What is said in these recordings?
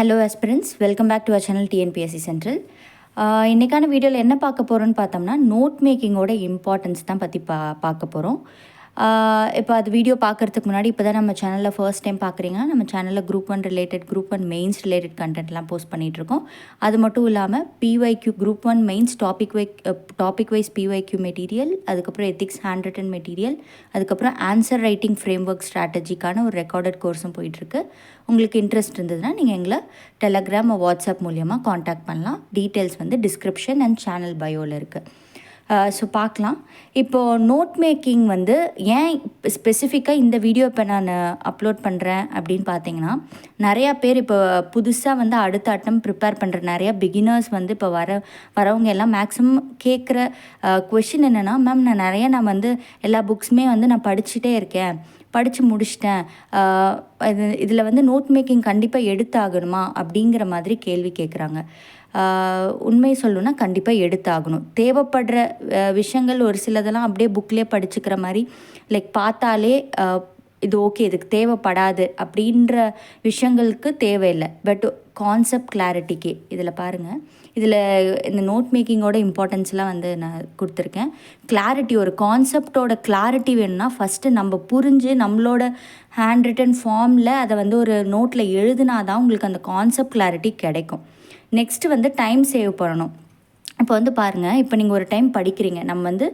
Hello aspirants, welcome back to our channel TNPSC central. இன்றைக்கான வீடியோவில் என்ன பார்க்க போகிறோன்னு பார்த்தோம்னா நோட் மேக்கிங்கோட இம்பார்ட்டன்ஸ் தான் பற்றி பார்க்க போகிறோம். இப்போ அது வீடியோ பார்க்குறதுக்கு முன்னாடி இப்போ தான் நம்ம சேனலில் ஃபர்ஸ்ட் டைம் பார்க்குறீங்கன்னா நம்ம சேனலில் group 1 related group 1 mains related கண்டென்ட்லாம் போஸ்ட் பண்ணிகிட்ருக்கோம். அது மட்டும் இல்லாமல் PYQ group 1 mains topic wise PYQ material, அதுக்கப்புறம் எத்திக்ஸ் ஹேண்ட் ரிட்டன் மெட்டீரியல், அதுக்கப்புறம் ஆன்சர் ரைட்டிங் ஃப்ரேம் ஒர்க் ஸ்ட்ராட்டஜிக்கான ஒரு ரெக்கார்டட் கோர்ஸும் போயிட்டுருக்கு. உங்களுக்கு இன்ட்ரெஸ்ட் இருந்ததுன்னா நீங்கள் எங்களை டெலகிராம் வாட்ஸ்அப் மூலியமாக காண்டாக்ட் பண்ணலாம். டீட்டெயில்ஸ் வந்து டிஸ்கிரிப்ஷன் அண்ட் சேனல் பயோவில் இருக்குது. ஸோ பார்க்கலாம். இப்போது நோட் மேக்கிங் வந்து ஏன் ஸ்பெசிஃபிக்காக இந்த வீடியோ இப்போ நான் அப்லோட் பண்ணுறேன் அப்படின்னு பார்த்தீங்கன்னா, நிறையா பேர் இப்போ புதுசாக வந்து அடுத்த அட்டம் ப்ரிப்பேர் பண்ணுற நிறையா பிகினர்ஸ் வந்து இப்போ வரவங்க எல்லாம் மேக்ஸிமம் கேட்குற கொஷின் என்னென்னா, மேம் நான் வந்து எல்லா புக்ஸுமே வந்து நான் படிச்சுட்டே இருக்கேன், படித்து முடிச்சிட்டேன், இதில் வந்து நோட் மேக்கிங் கண்டிப்பாக எடுத்தாகணுமா அப்படிங்கிற மாதிரி கேள்வி கேட்குறாங்க. உண்மை சொல்லணுன்னா கண்டிப்பாக எடுத்தாகணும். தேவைப்படுற விஷயங்கள் ஒரு சிலதெல்லாம் அப்படியே புக்லேயே படிச்சுக்கிற மாதிரி லைக் பார்த்தாலே இது ஓகே இதுக்கு தேவைப்படாது அப்படின்ற விஷயங்களுக்கு தேவையில்லை. பட் கான்செப்ட் கிளாரிட்டிக்கு இதில் பாருங்கள், இதில் இந்த நோட் மேக்கிங்கோட இம்பார்ட்டன்ஸ்லாம் வந்து நான் கொடுத்துருக்கேன். கிளாரிட்டி, ஒரு கான்செப்டோட கிளாரிட்டி வேணும்னா ஃபஸ்ட்டு நம்ம புரிஞ்சு நம்மளோட ஹேண்ட் ரிட்டன் ஃபார்மில் அதை வந்து ஒரு நோட்டில் எழுதுனா தான் உங்களுக்கு அந்த கான்செப்ட் கிளாரிட்டி கிடைக்கும். நெக்ஸ்ட்டு வந்து டைம் சேவ் பண்ணணும். இப்போ வந்து பாருங்கள், இப்போ நீங்கள் ஒரு டைம் படிக்கிறீங்க, நம்ம வந்து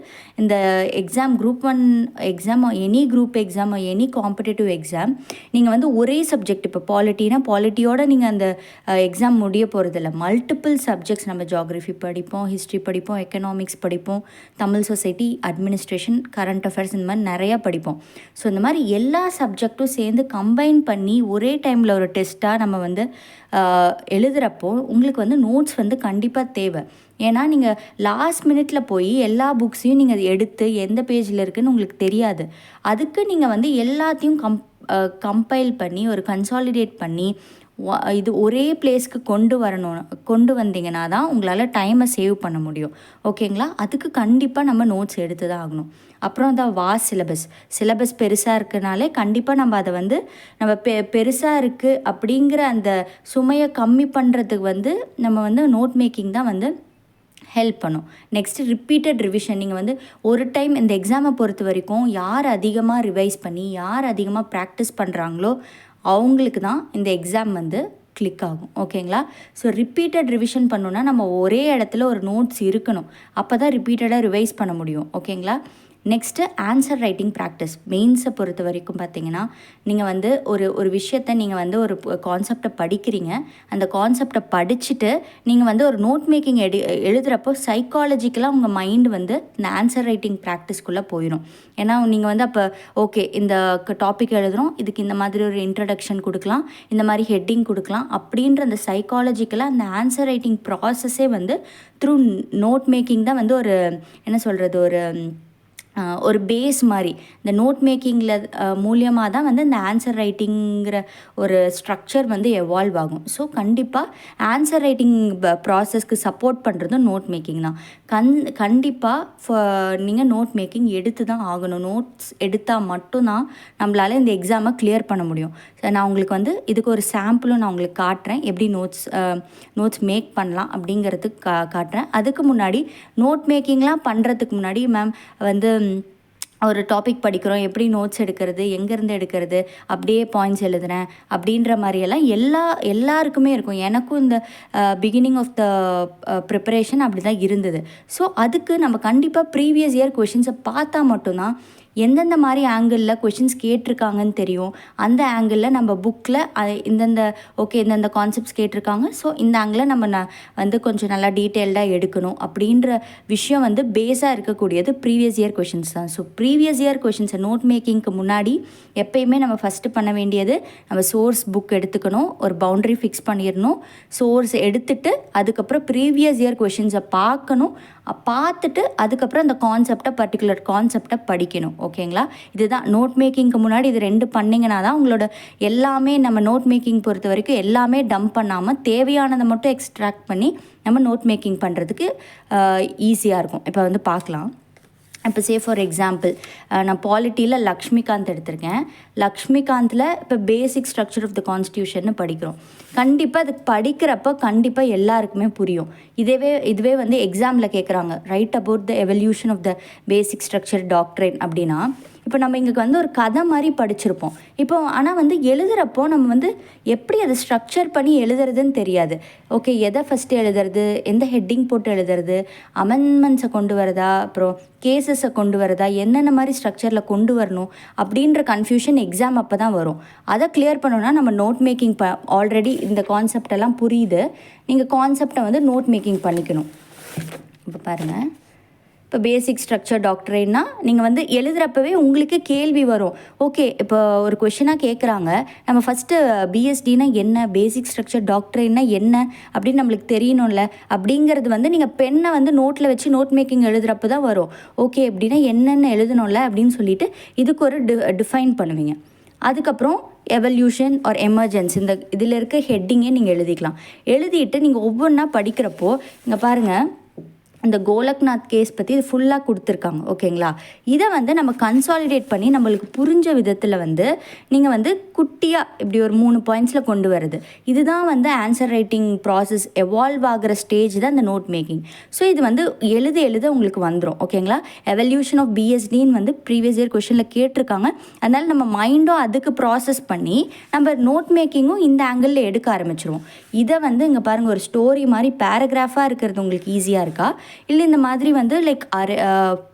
இந்த exam group 1 exam, any group exam, any competitive exam, நீங்கள் வந்து ஒரே சப்ஜெக்ட், இப்போ பாலிட்டினா பாலிட்டியோட நீங்கள் அந்த எக்ஸாம் முடிய போகிறதில்ல. மல்டிபிள் சப்ஜெக்ட்ஸ், நம்ம ஜியாகிரஃபி படிப்போம், ஹிஸ்ட்ரி படிப்போம், எக்கனாமிக்ஸ் படிப்போம், Tamil society, administration, current affairs, இந்த மாதிரி நிறையா படிப்போம். ஸோ இந்த மாதிரி எல்லா சப்ஜெக்டும் சேர்ந்து கம்பைன் பண்ணி ஒரே டைமில் ஒரு டெஸ்ட்டாக நம்ம வந்து எழுதுகிறப்போ உங்களுக்கு வந்து நோட்ஸ் வந்து கண்டிப்பாக தேவை. ஏன்னா நீங்கள் லாஸ்ட் மினிட்ல போய் எல்லா புக்ஸையும் நீங்கள் எடுத்து எந்த பேஜில் இருக்குதுன்னு உங்களுக்கு தெரியாது. அதுக்கு நீங்கள் வந்து எல்லாத்தையும் கம்பைல் பண்ணி ஒரு கன்சாலிடேட் பண்ணி இது ஒரே பிளேஸ்க்கு கொண்டு வந்தீங்கன்னா தான் உங்களால் டைமை சேவ் பண்ண முடியும். ஓகேங்களா? அதுக்கு கண்டிப்பாக நம்ம நோட்ஸ் எடுத்து தான் ஆகணும். அப்புறம் அந்த சிலபஸ் பெருசாக இருக்கனாலே கண்டிப்பாக நம்ம அதை வந்து நம்ம பெருசாக இருக்குது அப்படிங்கிற அந்த சுமையை கம்மி பண்ணுறதுக்கு வந்து நம்ம வந்து நோட் மேக்கிங் தான் வந்து ஹெல்ப் பண்ணும். Next repeated revision. நீங்கள் வந்து ஒரு டைம் இந்த எக்ஸாமை பொறுத்த வரைக்கும் யார் அதிகமாக ரிவைஸ் பண்ணி யார் அதிகமாக ப்ராக்டிஸ் பண்ணுறாங்களோ அவங்களுக்கு தான் இந்த எக்ஸாம் வந்து கிளிக் ஆகும். ஓகேங்களா? ஸோ ரிப்பீட்டட் ரிவிஷன் பண்ணணுன்னா நம்ம ஒரே இடத்துல ஒரு நோட்ஸ் இருக்கணும். அப்போ தான் ரிப்பீட்டடாக ரிவைஸ் பண்ண முடியும். ஓகேங்களா? Next answer writing practice. மெயின்ஸை பொறுத்த வரைக்கும் பார்த்தீங்கன்னா, நீங்கள் வந்து ஒரு விஷயத்தை நீங்கள் வந்து ஒரு கான்செப்டை படிக்கிறீங்க, அந்த கான்செப்டை படிச்சுட்டு நீங்கள் வந்து ஒரு நோட் மேக்கிங் எழுதுகிறப்போ சைக்காலஜிக்கலாக உங்கள் மைண்டு வந்து இந்த ஆன்சர் ரைட்டிங் ப்ராக்டிஸ்க்குள்ளே போயிடும். ஏன்னா நீங்கள் வந்து அப்போ ஓகே இந்த டாபிக் எழுதுகிறோம், இதுக்கு இந்த மாதிரி ஒரு இன்ட்ரடக்ஷன் கொடுக்கலாம், இந்த மாதிரி ஹெட்டிங் கொடுக்கலாம் அப்படின்ற அந்த சைக்காலஜிக்கலாக அந்த ஆன்சர் ரைட்டிங் ப்ராசஸே வந்து த்ரூ நோட் மேக்கிங் தான் வந்து ஒரு என்ன சொல்கிறது ஒரு பேஸ் மாதிரி. இந்த நோட் மேக்கிங்கில் மூலியமாக தான் வந்து இந்த ஆன்சர் ரைட்டிங்கிற ஒரு ஸ்ட்ரக்சர் வந்து எவால்வ் ஆகும். ஸோ கண்டிப்பாக ஆன்சர் ரைட்டிங் ப்ராசஸ்க்கு சப்போர்ட் பண்ணுறதும் நோட் மேக்கிங் தான். கண்டிப்பாக நீங்கள் நோட் மேக்கிங் எடுத்து தான் ஆகணும். நோட்ஸ் எடுத்தால் மட்டும்தான் நம்மளால் இந்த எக்ஸாமை கிளியர் பண்ண முடியும். நான் உங்களுக்கு வந்து இதுக்கு ஒரு சாம்பிளும் நான் உங்களுக்கு காட்டுறேன், எப்படி நோட்ஸ் மேக் பண்ணலாம் அப்படிங்கிறதுக்கு காட்டுறேன். அதுக்கு முன்னாடி நோட் மேக்கிங்லாம் பண்ணுறதுக்கு முன்னாடி மேம் வந்து ஒரு டாபிக் படிக்கிறோம், எப்படி நோட்ஸ் எடுக்கிறது, எங்கேருந்து எடுக்கிறது, அப்படியே பாயிண்ட்ஸ் எழுதுறேன் அப்படின்ற மாதிரியெல்லாம் எல்லாருக்குமே இருக்கும். எனக்கும் இந்த பிகினிங் ஆஃப் த ப்ரிப்பரேஷன் அப்படி தான் இருந்தது. ஸோ அதுக்கு நம்ம கண்டிப்பாக ப்ரீவியஸ் இயர் கொஷின்ஸை பார்த்தா மட்டும்தான் எந்தெந்த மாதிரி ஆங்கிளில் கொஷின்ஸ் கேட்டிருக்காங்கன்னு தெரியும். அந்த ஆங்கிளில் நம்ம புக்கில் இந்தந்த கான்செப்ட்ஸ் கேட்டிருக்காங்க, ஸோ இந்த ஆங்கிளில் நம்ம வந்து கொஞ்சம் நல்லா டீட்டெயில்டாக எடுக்கணும் அப்படின்ற விஷயம் வந்து பேஸாக இருக்கக்கூடியது ப்ரீவியஸ் இயர் கொஷின்ஸ் தான். ஸோ ப்ரீவியஸ் இயர் கொஷின்ஸை நோட் மேக்கிங்க்கு முன்னாடி எப்பயுமே நம்ம ஃபஸ்ட்டு பண்ண வேண்டியது நம்ம சோர்ஸ் புக் எடுத்துக்கணும், ஒரு பவுண்ட்ரி ஃபிக்ஸ் பண்ணிடணும். சோர்ஸ் எடுத்துகிட்டு அதுக்கப்புறம் ப்ரீவியஸ் இயர் கொஷின்ஸை பார்த்துட்டு அதுக்கப்புறம் அந்த பர்டிகுலர் கான்செப்டை படிக்கணும். ஓகேங்களா? இதுதான் நோட் மேக்கிங்க்கு முன்னாடி இது 2 பண்ணிங்கன்னா தான் உங்களோட எல்லாமே நம்ம நோட் மேக்கிங் பொறுத்த வரைக்கும் எல்லாமே டம்ப் பண்ணாமல் தேவையானதை மட்டும் எக்ஸ்ட்ராக்ட் பண்ணி நம்ம நோட் மேக்கிங் பண்ணுறதுக்கு ஈஸியாக இருக்கும். இப்போ வந்து பார்க்கலாம். இப்போ ஃபார் எக்ஸாம்பிள் நான் பாலிட்டியில் லக்ஷ்மிகாந்த் எடுத்திருக்கேன். லக்ஷ்மிகாந்தில் இப்போ பேசிக் ஸ்ட்ரக்சர் ஆஃப் த கான்ஸ்டியூஷன்னு படிக்கிறோம். கண்டிப்பாக அது படிக்கிறப்போ கண்டிப்பாக எல்லாருக்குமே புரியும். இதுவே வந்து எக்ஸாமில் கேட்குறாங்க, right about the evolution of the basic structure doctrine அப்படின்னா, இப்போ நம்ம இங்கே வந்து ஒரு கதை மாதிரி படிச்சிருப்போம். இப்போ ஆனால் வந்து எழுதுகிறப்போ நம்ம வந்து எப்படி அதை ஸ்ட்ரக்சர் பண்ணி எழுதுறதுன்னு தெரியாது. ஓகே, எதை ஃபஸ்ட்டு எழுதுறது, எந்த ஹெட்டிங் போட்டு எழுதுறது, அமெண்ட்மெண்ட்ஸை கொண்டு வரதா, அப்புறம் கேசஸை கொண்டு வரதா, என்னென்ன மாதிரி ஸ்ட்ரக்சரில் கொண்டு வரணும் அப்படின்ற கன்ஃபியூஷன் எக்ஸாம் அப்போ தான் வரும். அதை கிளியர் பண்ணணும்னா நம்ம நோட் மேக்கிங் ஆல்ரெடி இந்த கான்செப்டெல்லாம் புரியுது, நீங்கள் கான்செப்டை வந்து நோட் மேக்கிங் பண்ணிக்கணும். இப்போ பாருங்கள், இப்போ பேசிக் ஸ்ட்ரக்சர் டாக்டரைன்னா நீங்கள் வந்து எழுதுகிறப்பவே உங்களுக்கு கேள்வி வரும். ஓகே, இப்போ ஒரு கொஷினாக கேட்குறாங்க, நம்ம ஃபஸ்ட்டு பிஎஸ்டினா என்ன, பேசிக் ஸ்ட்ரக்சர் டாக்டரைன்னா என்ன அப்படின்னு நம்மளுக்கு தெரியணும்ல. அப்படிங்கிறது வந்து நீங்கள் பெண்ணை வந்து நோட்டில் வச்சு நோட் மேக்கிங் எழுதுகிறப்ப தான் வரும். ஓகே, அப்படின்னா என்னென்ன எழுதணும்ல அப்படின்னு சொல்லிட்டு இதுக்கு ஒரு டிஃபைன் பண்ணுவீங்க. அதுக்கப்புறம் எவல்யூஷன் ஆர் எமர்ஜென்சி, இந்த இதில் இருக்க ஹெட்டிங்கே நீங்கள் எழுதிக்கலாம். எழுதிட்டு நீங்கள் ஒவ்வொன்றா படிக்கிறப்போ இங்கே பாருங்கள், இந்த கோலக்நாத் கேஸ் பற்றி இது ஃபுல்லாக கொடுத்துருக்காங்க. ஓகேங்களா, இதை வந்து நம்ம கன்சாலிடேட் பண்ணி நம்மளுக்கு புரிஞ்ச விதத்தில் வந்து நீங்கள் வந்து குட்டியாக இப்படி ஒரு 3 பாயிண்ட்ஸில் கொண்டு வருது. இதுதான் வந்து ஆன்சர் ரைட்டிங் ப்ராசஸ் எவால்வ் ஆகிற ஸ்டேஜ் தான் இந்த நோட் மேக்கிங். ஸோ இது வந்து எழுத உங்களுக்கு வந்துடும். ஓகேங்களா, எவல்யூஷன் ஆஃப் பிஎஸ்டின்னு வந்து ப்ரீவியஸ் இயர் கொஷனில் கேட்டிருக்காங்க. அதனால் நம்ம மைண்டும் அதுக்கு ப்ராசஸ் பண்ணி நம்ம நோட் மேக்கிங்கும் இந்த ஆங்கிளில் எடுக்க ஆரம்பிச்சிருவோம். இதை வந்து இங்கே பாருங்கள், ஒரு ஸ்டோரி மாதிரி பேராகிராஃபாக இருக்கிறது உங்களுக்கு ஈஸியாக இருக்கா, இல்லை இந்த மாதிரி வந்து லைக்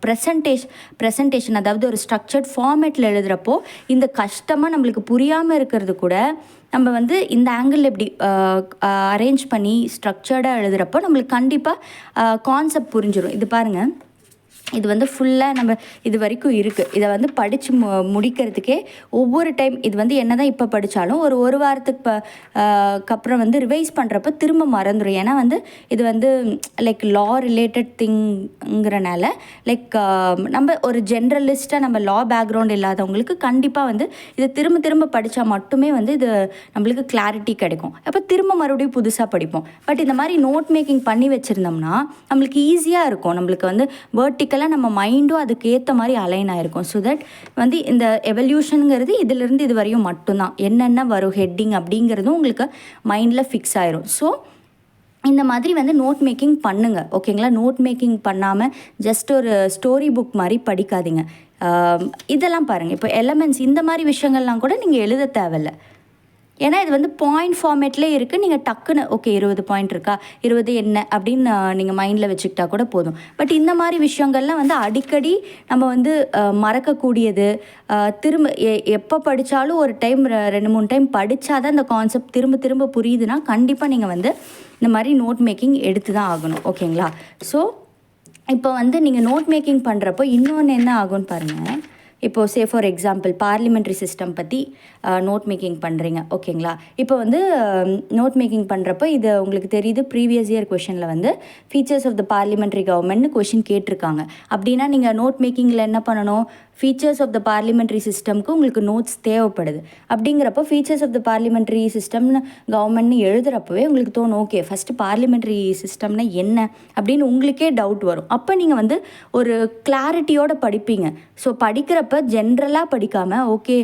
ப்ரெசன்டேஷன் அதாவது ஒரு ஸ்ட்ரக்சர்ட் ஃபார்மேட்டில் எழுதுகிறப்போ இந்த கஷ்டமாக நம்மளுக்கு புரியாமல் இருக்கிறது கூட நம்ம வந்து இந்த ஆங்கிள் எப்படி அரேஞ்ச் பண்ணி ஸ்ட்ரக்சர்டாக எழுதுகிறப்போ நம்மளுக்கு கண்டிப்பாக கான்செப்ட் புரிஞ்சிடும். இது பாருங்கள், இது வந்து ஃபுல்லாக நம்ம இது வரைக்கும் இருக்குது. இதை வந்து படித்து முடிக்கிறதுக்கே ஒவ்வொரு டைம் இது வந்து என்ன தான் இப்போ படித்தாலும் ஒரு வாரத்துக்கு அப்புறம் வந்து ரிவைஸ் பண்ணுறப்ப திரும்ப மறந்துடும். ஏன்னா வந்து இது வந்து லைக் லா ரிலேட்டட் திங்கிறனால லைக் நம்ம ஒரு ஜென்ரலிஸ்ட்டாக நம்ம லா பேக்ரவுண்ட் இல்லாதவங்களுக்கு கண்டிப்பாக வந்து இதை திரும்ப படித்தா மட்டுமே வந்து இது நம்மளுக்கு கிளாரிட்டி கிடைக்கும். அப்போ திரும்ப மறுபடியும் புதுசாக படிப்போம். பட் இந்த மாதிரி நோட் மேக்கிங் பண்ணி வச்சுருந்தோம்னா நம்மளுக்கு ஈஸியாக இருக்கும். நம்மளுக்கு வந்து வேர்ட்டிக்கலாக நம்ம மைண்டும் அதுக்கு ஏற்ற மாதிரி அலைன் ஆகிருக்கும். ஸோ தட் வந்து இந்த எவல்யூஷனுங்கிறது இதிலிருந்து இது வரையும் மட்டும்தான், என்னென்ன வரும் ஹெட்டிங் அப்படிங்கிறதும் உங்களுக்கு மைண்டில் ஃபிக்ஸ் ஆயிரும். ஸோ இந்த மாதிரி வந்து நோட் மேக்கிங் பண்ணுங்கள். ஓகேங்களா, நோட் மேக்கிங் பண்ணாமல் ஜஸ்ட் ஒரு ஸ்டோரி புக் மாதிரி படிக்காதீங்க. இதெல்லாம் பாருங்கள், இப்போ எலமெண்ட்ஸ் இந்த மாதிரி விஷயங்கள்லாம் கூட நீங்கள் எழுத தேவையில்லை. ஏன்னா இது வந்து பாயிண்ட் ஃபார்மேட்லேயே இருக்குது. நீங்கள் டக்குன்னு ஓகே 20 பாயிண்ட் இருக்கா, 20 என்ன அப்படின்னு நீங்கள் மைண்டில் வச்சுக்கிட்டா கூட போதும். பட் இந்த மாதிரி விஷயங்கள்லாம் வந்து அடிக்கடி நம்ம வந்து மறக்கக்கூடியது. திரும்ப எப்போ படித்தாலும் ஒரு டைம் 2-3 டைம் படித்தா தான் இந்த கான்செப்ட் திரும்ப புரியுதுன்னா கண்டிப்பாக நீங்கள் வந்து இந்த மாதிரி நோட் மேக்கிங் எடுத்து தான் ஆகணும். ஓகேங்களா, ஸோ இப்போ வந்து நீங்கள் நோட் மேக்கிங் பண்ணுறப்போ இன்னொன்று என்ன ஆகும்னு பாருங்கள். இப்போது ஃபார் எக்ஸாம்பிள் பார்லிமெண்ட்ரி சிஸ்டம் பற்றி நோட் மேக்கிங் பண்ணுறீங்க. ஓகேங்களா, இப்போ வந்து நோட் மேக்கிங் பண்ணுறப்போ இது உங்களுக்கு தெரியுது, ப்ரீவியஸ் இயர் கொஷனில் வந்து ஃபீச்சர்ஸ் ஆஃப் த பார்லிமெண்ட்ரி கவர்மெண்ட்னு கொஷின் கேட்டிருக்காங்க. அப்படின்னா நீங்கள் நோட் மேக்கிங்கில் என்ன பண்ணணும், ஃபீச்சர்ஸ் ஆஃப் த பார்லிமெண்ட்ரி சிஸ்டம்க்கு உங்களுக்கு நோட்ஸ் தேவைப்படுது. அப்படிங்கிறப்போ ஃபீச்சர்ஸ் ஆஃப் த பார்லிமெண்ட்ரி சிஸ்டம்னு கவர்மெண்ட்னு எழுதுகிறப்பவே உங்களுக்கு தோணும், ஓகே ஃபஸ்ட்டு பார்லிமெண்ட்ரி சிஸ்டம்னா என்ன அப்படின்னு உங்களுக்கே டவுட் வரும். அப்போ நீங்கள் வந்து ஒரு கிளாரிட்டியோடு படிப்பீங்க. ஸோ படிக்கிறப்ப ஜென்ரலாக படிக்காமல் ஓகே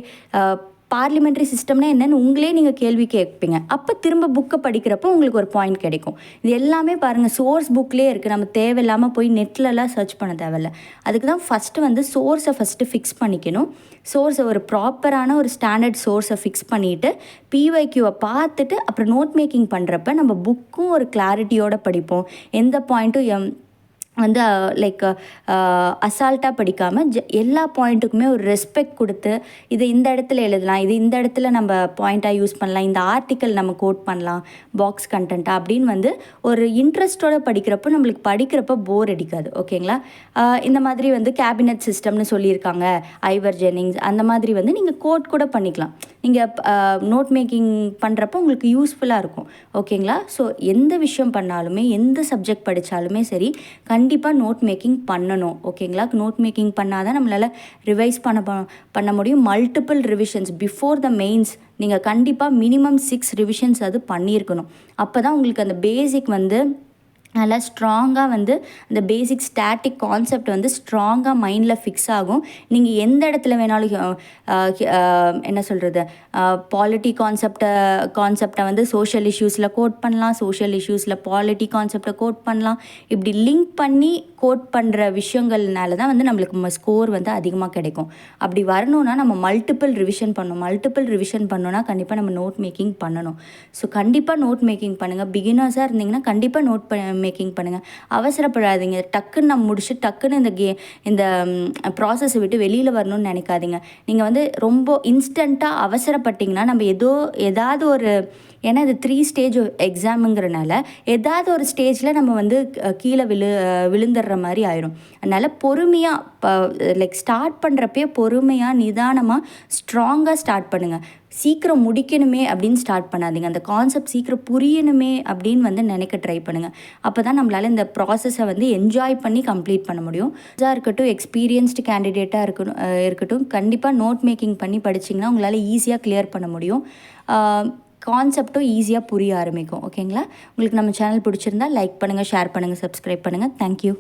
பார்லிமெண்ட்ரி சிஸ்டம்னா என்னென்னு உங்களே நீங்கள் கேள்வி கேட்பீங்க. அப்போ திரும்ப புக்கை படிக்கிறப்போ உங்களுக்கு ஒரு பாயிண்ட் கிடைக்கும். இது எல்லாமே பாருங்கள் சோர்ஸ் புக்லேயே இருக்குது. நம்ம தேவையில்லாமல் போய் நெட்லலாம் சர்ச் பண்ண தேவையில்ல. அதுக்கு தான் ஃபஸ்ட்டு வந்து சோர்ஸை ஃபிக்ஸ் பண்ணிக்கணும். சோர்ஸை ஒரு ப்ராப்பரான ஒரு ஸ்டாண்டர்ட் சோர்ஸை ஃபிக்ஸ் பண்ணிவிட்டு பிஒய்க்யூவை பார்த்துட்டு அப்புறம் நோட் மேக்கிங் பண்ணுறப்ப நம்ம புக்கும் ஒரு கிளாரிட்டியோடு படிப்போம். எந்த பாயிண்ட்டும் வந்து லைக் அசால்ட்டாக படிக்காமல் எல்லா பாயிண்ட்டுக்குமே ஒரு ரெஸ்பெக்ட் கொடுத்து இது இந்த இடத்துல எழுதலாம், இது இந்த இடத்துல நம்ம பாயிண்ட்டாக யூஸ் பண்ணலாம், இந்த ஆர்டிக்கல் நம்ம கோட் பண்ணலாம் பாக்ஸ் கண்டென்ட்டாக அப்படின்னு வந்து ஒரு இன்ட்ரெஸ்ட்டோடு படிக்கிறப்போ நம்மளுக்கு படிக்கிறப்போ போர் அடிக்காது. ஓகேங்களா, இந்த மாதிரி வந்து கேபினட் சிஸ்டம்னு சொல்லியிருக்காங்க, ஐவர் ஜெனிங்ஸ், அந்த மாதிரி வந்து நீங்கள் கோட் கூட பண்ணிக்கலாம். நீங்கள் நோட் மேக்கிங் பண்ணுறப்போ உங்களுக்கு யூஸ்ஃபுல்லாக இருக்கும். ஓகேங்களா, ஸோ எந்த விஷயம் பண்ணாலுமே எந்த சப்ஜெக்ட் படித்தாலுமே சரி கண்டிப்பாக நோட் மேக்கிங் பண்ணணும். ஓகேங்களா, நோட் மேக்கிங் பண்ணால் தான் நம்மளால் ரிவைஸ் பண்ண முடியும். Multiple revisions before the mains நீங்கள் கண்டிப்பாக மினிமம் 6 ரிவிஷன்ஸ் அது பண்ணியிருக்கணும். அப்போ தான் உங்களுக்கு அந்த பேசிக் வந்து நல்லா ஸ்ட்ராங்காக வந்து அந்த பேசிக் ஸ்டாட்டிக் கான்செப்ட் வந்து ஸ்ட்ராங்காக மைண்டில் ஃபிக்ஸ் ஆகும். நீங்கள் எந்த இடத்துல வேணாலும் என்ன சொல்கிறது, கான்செப்டை வந்து சோஷியல் இஷ்யூஸில் கோட் பண்ணலாம், சோஷியல் இஷ்யூஸில் பாலிட்டி கான்செப்டை கோட் பண்ணலாம். இப்படி லிங்க் பண்ணி கோட் பண்ணுற விஷயங்கள்னால தான் வந்து நம்மளுக்கு ஸ்கோர் வந்து அதிகமாக கிடைக்கும். அப்படி வரணும்னா நம்ம மல்டிபிள் ரிவிஷன் பண்ணோன்னா கண்டிப்பாக நம்ம நோட் மேக்கிங் பண்ணணும். ஸோ கண்டிப்பாக நோட் மேக்கிங் பண்ணுங்கள். பிகினர்ஸாக இருந்தீங்கன்னா கண்டிப்பாக நோட் மேக்கிங் பண்ணுங்கள். அவசரப்படாதீங்க. டக்குன்னு நம்ம முடிச்சு டக்குன்னு இந்த ப்ராசஸை விட்டு வெளியில் வரணும்னு நினைக்காதீங்க. நீங்கள் வந்து ரொம்ப இன்ஸ்டண்ட்டாக அவசரப்பட்டிங்கன்னா நம்ம ஏதாவது ஒரு, ஏன்னா இது 3 ஸ்டேஜ் எக்ஸாமுங்கிறனால ஏதாவது ஒரு ஸ்டேஜில் நம்ம வந்து கீழே விழுந்துடுற மாதிரி ஆயிரும். அதனால் பொறுமையாக ஸ்டார்ட் பண்ணுறப்பே பொறுமையாக நிதானமாக ஸ்ட்ராங்காக ஸ்டார்ட் பண்ணுங்கள். சீக்கிரம் முடிக்கணுமே அப்படின்னு ஸ்டார்ட் பண்ணாதீங்க. அந்த கான்செப்ட் சீக்கிரம் புரியணுமே அப்படின்னு வந்து நினைக்க ட்ரை பண்ணுங்கள். அப்போ தான் நம்மளால் இந்த ப்ராசஸை வந்து என்ஜாய் பண்ணி கம்ப்ளீட் பண்ண முடியும். இதாக இருக்கட்டும், எக்ஸ்பீரியன்ஸ்டு கேண்டிடேட்டாக இருக்கட்டும், கண்டிப்பாக நோட் மேக்கிங் பண்ணி படிச்சிங்கன்னா உங்களால் ஈஸியாக கிளியர் பண்ண முடியும். கான்செப்டும் ஈஸியாக புரிய ஆரம்பிக்கும். ஓகேங்களா? உங்களுக்கு நம்ம சேனல் பிடிச்சிருந்தா லைக் பண்ணுங்கள், ஷேர் பண்ணுங்கள், சப்ஸ்கிரைப் பண்ணுங்கள். தேங்க்யூ.